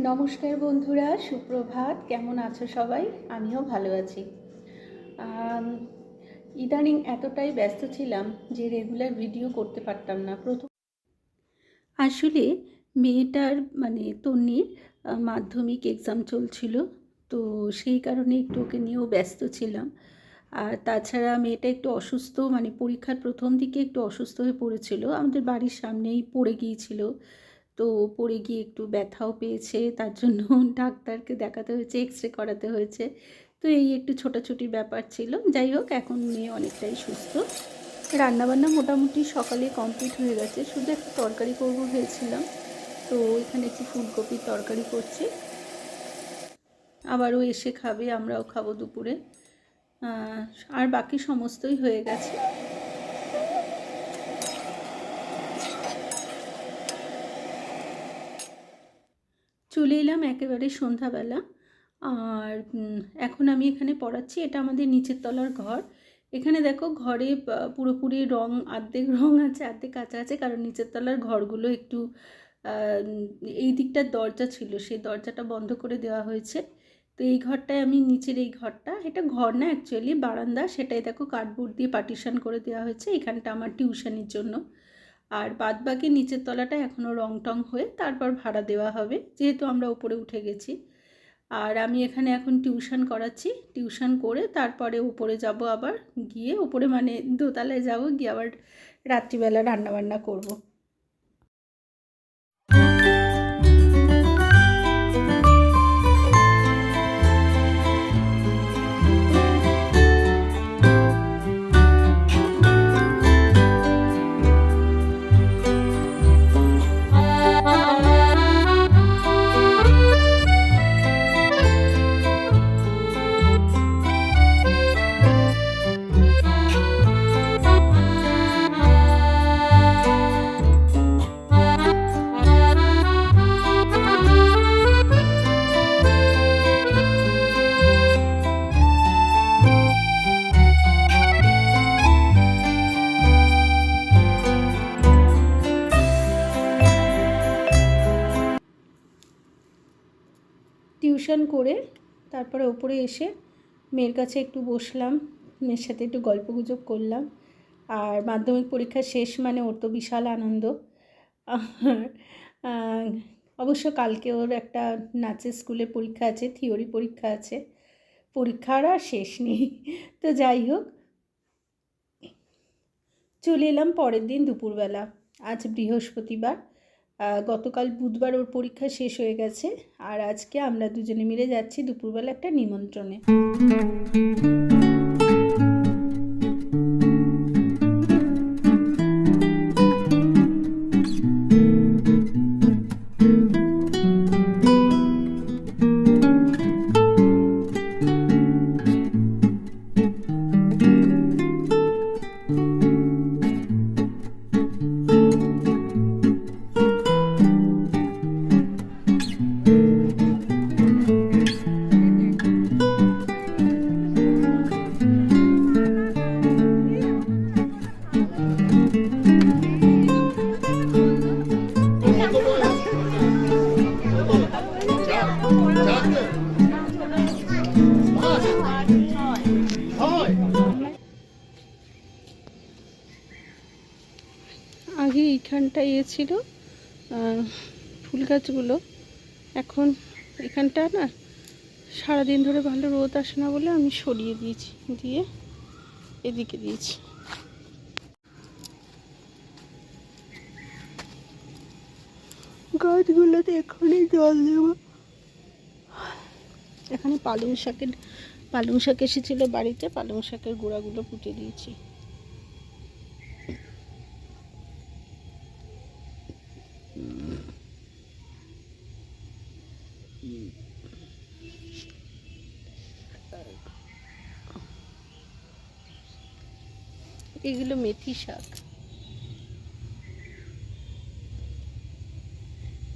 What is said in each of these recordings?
নমস্কার বন্ধুরা, সুপ্রভাত। কেমন আছো সবাই? আমিও ভালো আছি। ইদানিং এতটাই ব্যস্ত ছিলাম যে রেগুলার ভিডিও করতে পারতাম না। আসলে মেয়েটার তন্নির মাধ্যমিক এক্সাম চলছিল, তো সেই কারণে একটু ওকে নিয়েও ব্যস্ত ছিলাম। আর তাছাড়া মেয়েটা একটু অসুস্থ, পরীক্ষার প্রথম দিকে একটু অসুস্থ হয়ে পড়েছিল। আমাদের বাড়ির সামনেই পড়ে গিয়েছিল, তো পড়ে গিয়ে একটু ব্যথাও পেয়েছে, তার জন্য ডাক্তারকে দেখাতে হয়েছে, এক্সরে করাতে হয়েছে। তো এই একটু ছোটাছুটি ব্যাপার ছিল। যাই হোক, এখন মেয়ে অনেকটাই সুস্থ। রান্নাবান্না মোটামুটি সকালে কমপ্লিট হয়ে গেছে, শুধু একটা তরকারি করবো ভেবেছিলাম। তো এখানে একটু ফুলকপির তরকারি করছি, আবারও এসে খাবে, আমরাও খাবো দুপুরে। আর বাকি সমস্তই হয়ে গেছে। চলে এলাম একেবারে সন্ধ্যাবেলা। আর এখন আমি এখানে পড়াচ্ছি। এটা আমাদের নিচের তলার ঘর। এখানে দেখো, ঘরে পুরোপুরি রং, অর্ধেক রং আছে, অর্ধেক কাঁচা আছে, কারণ নিচের তলার ঘরগুলো একটু এই দিকটার দরজা ছিল, সেই দরজাটা বন্ধ করে দেওয়া হয়েছে। তো এই ঘরটায় আমি, নিচের এই ঘরটা, এটা ঘর না অ্যাকচুয়ালি বারান্দা, সেটাই দেখো কার্ডবোর্ড দিয়ে পার্টিশন করে দেওয়া হয়েছে। এখানটা আমার টিউশনির জন্য। আর বাদবাকি নিচের তলাটা এখনও রং টং হয়ে তারপর ভাড়া দেওয়া হবে, যেহেতু আমরা উপরে উঠে গেছি। আর আমি এখানে এখন টিউশন করাচ্ছি। টিউশন করে তারপরে উপরে যাব, আবার গিয়ে উপরে দোতলায় যাব, গিয়ে আবার রাত্রিবেলা রান্নাবান্না করব। টিউশন করে তারপরে ওপরে এসে মেয়ের কাছে একটু বসলাম, মেয়ের সাথে একটু গল্পগুজব করলাম। আর মাধ্যমিক পরীক্ষা শেষ মানে ওর তো বিশাল আনন্দ। অবশ্য কালকে ওর একটা নাচের স্কুলে পরীক্ষা আছে, থিওরি পরীক্ষা আছে। পরীক্ষার আর শেষ নেই। তো যাই হোক, চলে এলাম পরের দিন দুপুরবেলা। আজ বৃহস্পতিবার, গতকাল বুধবার ওর পরীক্ষা শেষ হয়ে গেছে। আর আজকে আমরা দুজনে মিলে যাচ্ছি দুপুরবেলা একটা নিমন্ত্রণে। আগে এইখানটায় ছিল ফুল গাছগুলো, এখন এখানটা না সারাদিন ধরে ভালো রোদ আসে না বলে আমি সরিয়ে দিয়েছি, দিয়ে এদিকে দিয়েছি। গাছগুলোতে এখনই জল দেব। এখানে পালং শাক এসেছিলো বাড়িতে, পালং শাকের গোড়াগুলো পুঁতে দিয়েছি। এগুলো মেথি শাক,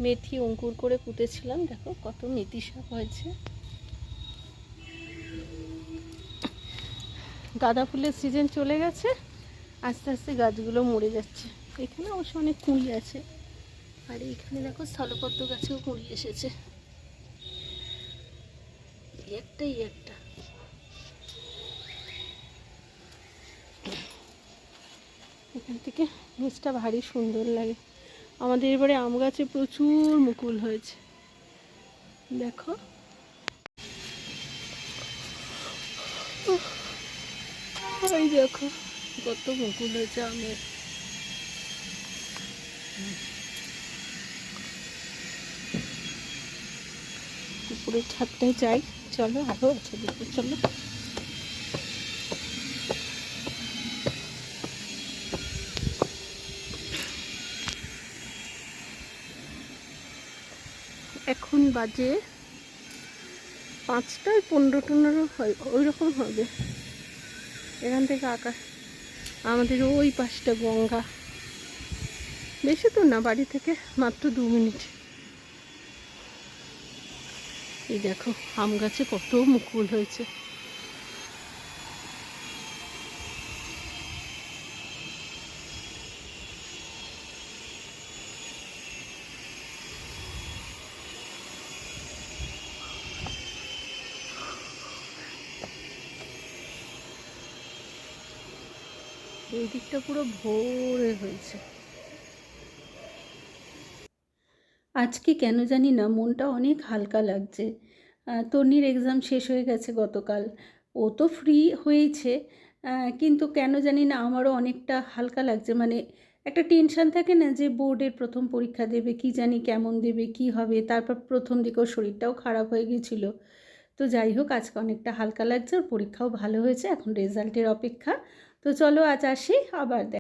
মেথি অঙ্কুর করে পুঁতেছিলাম, দেখো কত মেথি শাক হয়েছে। গাঁদা ফুলের সিজন চলে গেছে, আস্তে আস্তে গাছগুলো মরে যাচ্ছে। এখানে অবশ্য অনেক কুঁড়ি আছে, আর এইখানে দেখো স্থলপদ্ম গাছেও কুঁড়ি এসেছে। একটা এখান থেকে নিচটা ভারী সুন্দর লাগে। আমাদের এবারে আম গাছে প্রচুর মুকুল হয়েছে, দেখো। ওই দেখো কত মুকুল হয়েছে আমের। উপরের ছাদটায় যাই, চলো, আরও আছে দেখো, চলো। এখন বাজে 5:15 হয়, ওই রকম হবে। এখান থেকে আকাশ, আমাদের ওই পাশটা গঙ্গা, বেশি দূর না, বাড়ি থেকে মাত্র 2 মিনিট। এই দেখো আম গাছে কত মুকুল হয়েছে। এই দিকটা পুরো ভরে হয়েছে। আজকে কেন জানি না মনটা অনেক হালকা লাগছে। তন্নির এক্সাম শেষ হয়ে গেছে গতকাল, ও তো ফ্রি হয়েছে, কিন্তু কেন জানি না আমারও অনেকটা হালকা লাগছে। মানে একটা টেনশান থাকে না যে বোর্ডের প্রথম পরীক্ষা দেবে, কি জানি কেমন দেবে, কি হবে। তারপর প্রথম দিকে ওর শরীরটাও খারাপ হয়ে গিয়েছিলো। তো যাই হোক, আজকে অনেকটা হালকা লাগছে, ওর পরীক্ষাও ভালো হয়েছে, এখন রেজাল্টের অপেক্ষা। তো চলো আজ আসি, আবার